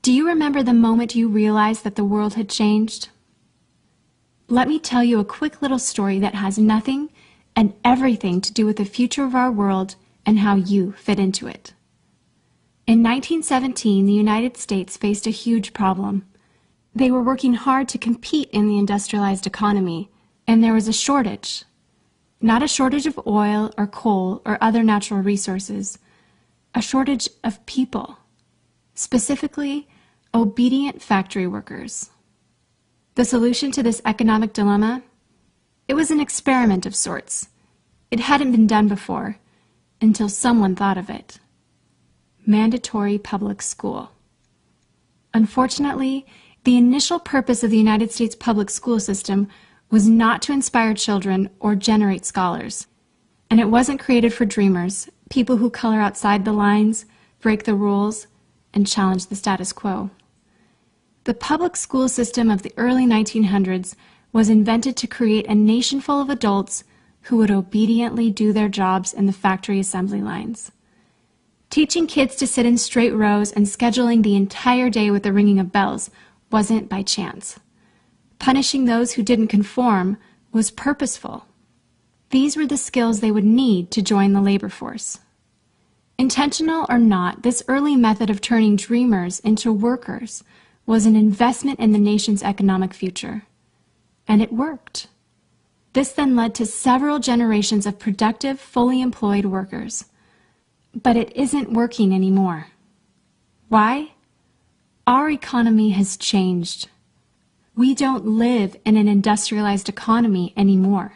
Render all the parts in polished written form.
Do you remember the moment you realized that the world had changed? Let me tell you a quick little story that has nothing and everything to do with the future of our world and how you fit into it. In 1917, the United States faced a huge problem. They were working hard to compete in the industrialized economy, and there was a shortage. Not a shortage of oil or coal or other natural resources, a shortage of people, specifically obedient factory workers. The solution to this economic dilemma? It was an experiment of sorts. It hadn't been done before, until someone thought of it. Mandatory public school. Unfortunately, the initial purpose of the United States public school system was not to inspire children or generate scholars. And it wasn't created for dreamers, people who color outside the lines, break the rules, and challenge the status quo. The public school system of the early 1900s was invented to create a nation full of adults who would obediently do their jobs in the factory assembly lines. Teaching kids to sit in straight rows and scheduling the entire day with the ringing of bells wasn't by chance. Punishing those who didn't conform was purposeful. These were the skills they would need to join the labor force. Intentional or not, this early method of turning dreamers into workers was an investment in the nation's economic future. And it worked. This then led to several generations of productive, fully employed workers. But it isn't working anymore. Why? Our economy has changed. We don't live in an industrialized economy anymore.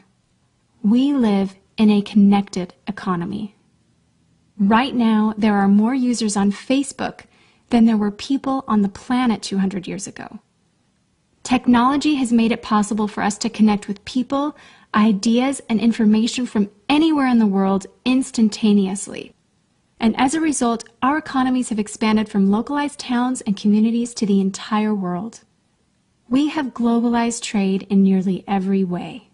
We live in a connected economy. Right now, there are more users on Facebook than there were people on the planet 200 years ago. Technology has made it possible for us to connect with people, ideas, and information from anywhere in the world instantaneously. And as a result, our economies have expanded from localized towns and communities to the entire world. We have globalized trade in nearly every way.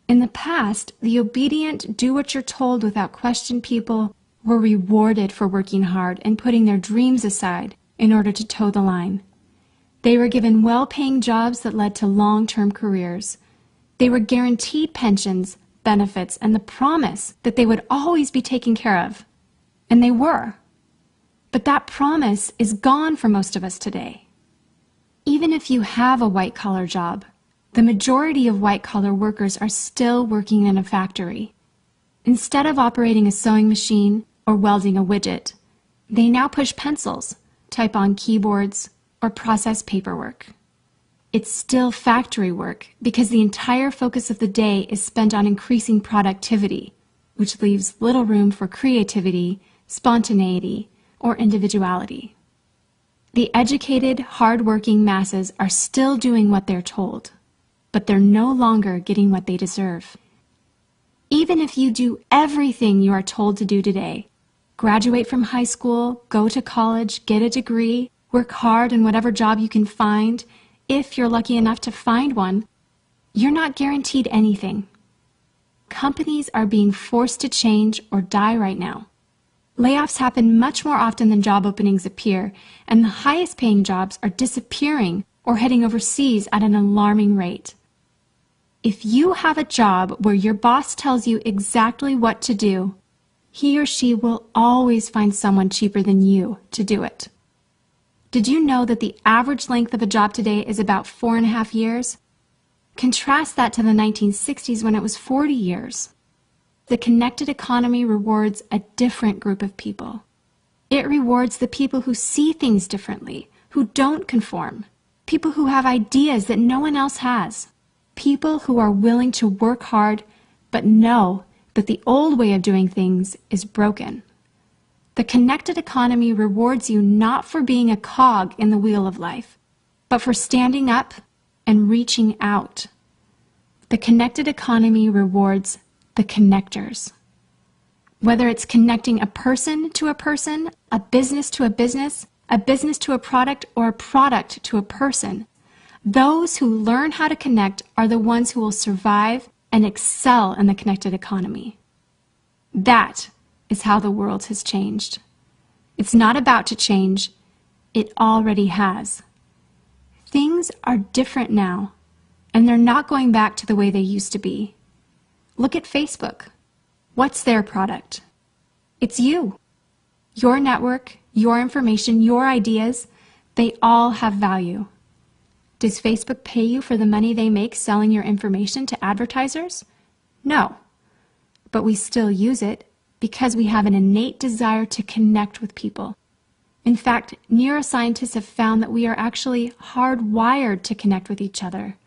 In the past, the obedient, do-what-you're-told without question people were rewarded for working hard and putting their dreams aside in order to toe the line. They were given well-paying jobs that led to long-term careers. They were guaranteed pensions, benefits, and the promise that they would always be taken care of. And they were. But that promise is gone for most of us today. Even if you have a white-collar job, the majority of white-collar workers are still working in a factory. Instead of operating a sewing machine or welding a widget, they now push pencils, type on keyboards, or process paperwork. It's still factory work because the entire focus of the day is spent on increasing productivity, which leaves little room for creativity, spontaneity, or individuality. The educated, hard-working masses are still doing what they're told, but they're no longer getting what they deserve. Even if you do everything you are told to do today, graduate from high school, go to college, get a degree, work hard in whatever job you can find, if you're lucky enough to find one, you're not guaranteed anything. Companies are being forced to change or die right now. Layoffs happen much more often than job openings appear, and the highest paying jobs are disappearing or heading overseas at an alarming rate. If you have a job where your boss tells you exactly what to do, he or she will always find someone cheaper than you to do it. Did you know that the average length of a job today is about 4.5 years? Contrast that to the 1960s when it was 40 years. The connected economy rewards a different group of people. It rewards the people who see things differently, who don't conform, people who have ideas that no one else has, people who are willing to work hard but know that the old way of doing things is broken. The connected economy rewards you not for being a cog in the wheel of life, but for standing up and reaching out. The connected economy rewards the connectors. Whether it's connecting a person to a person, a business to a business to a product, or a product to a person, those who learn how to connect are the ones who will survive and excel in the connected economy. That is how the world has changed. It's not about to change, It already has. Things are different now, and they're not going back to the way they used to be. Look at Facebook. What's their product? It's you. Your network, your information, your ideas, they all have value. Does Facebook pay you for the money they make selling your information to advertisers? No. But we still use it because we have an innate desire to connect with people. In fact, neuroscientists have found that we are actually hardwired to connect with each other.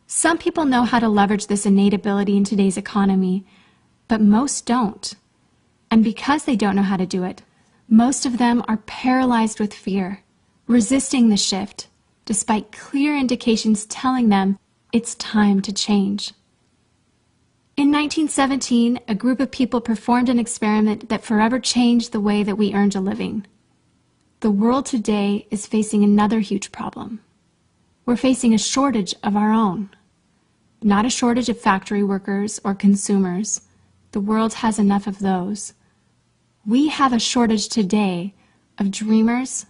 Some people know how to leverage this innate ability in today's economy, but most don't. And because they don't know how to do it, most of them are paralyzed with fear, resisting the shift, despite clear indications telling them it's time to change. In 1917, a group of people performed an experiment that forever changed the way that we earned a living. The world today is facing another huge problem. We're facing a shortage of our own. Not a shortage of factory workers or consumers. The world has enough of those. We have a shortage today of dreamers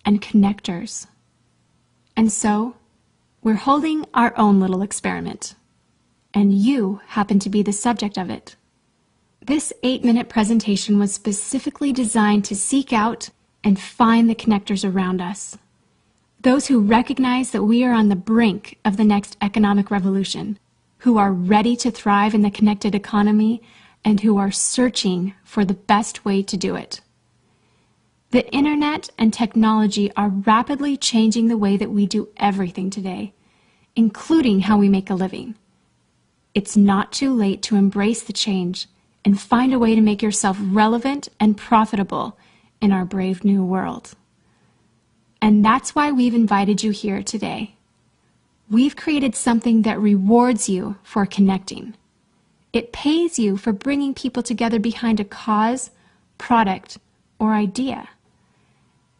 and connectors. And so, we're holding our own little experiment. And you happen to be the subject of it. This 8-minute presentation was specifically designed to seek out and find the connectors around us. Those who recognize that we are on the brink of the next economic revolution, who are ready to thrive in the connected economy, and who are searching for the best way to do it. The internet and technology are rapidly changing the way that we do everything today, including how we make a living. It's not too late to embrace the change and find a way to make yourself relevant and profitable in our brave new world. And that's why we've invited you here today. We've created something that rewards you for connecting. It pays you for bringing people together behind a cause, product, or idea.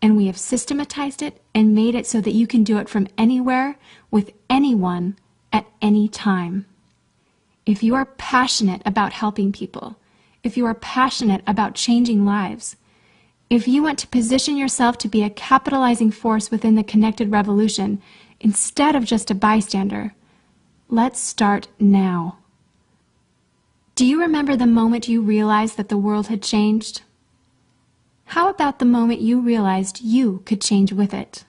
And we have systematized it and made it so that you can do it from anywhere, with anyone, at any time. If you are passionate about helping people, if you are passionate about changing lives, if you want to position yourself to be a capitalizing force within the connected revolution instead of just a bystander, let's start now. Do you remember the moment you realized that the world had changed? How about the moment you realized you could change with it?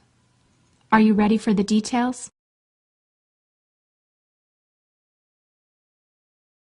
Are you ready for the details?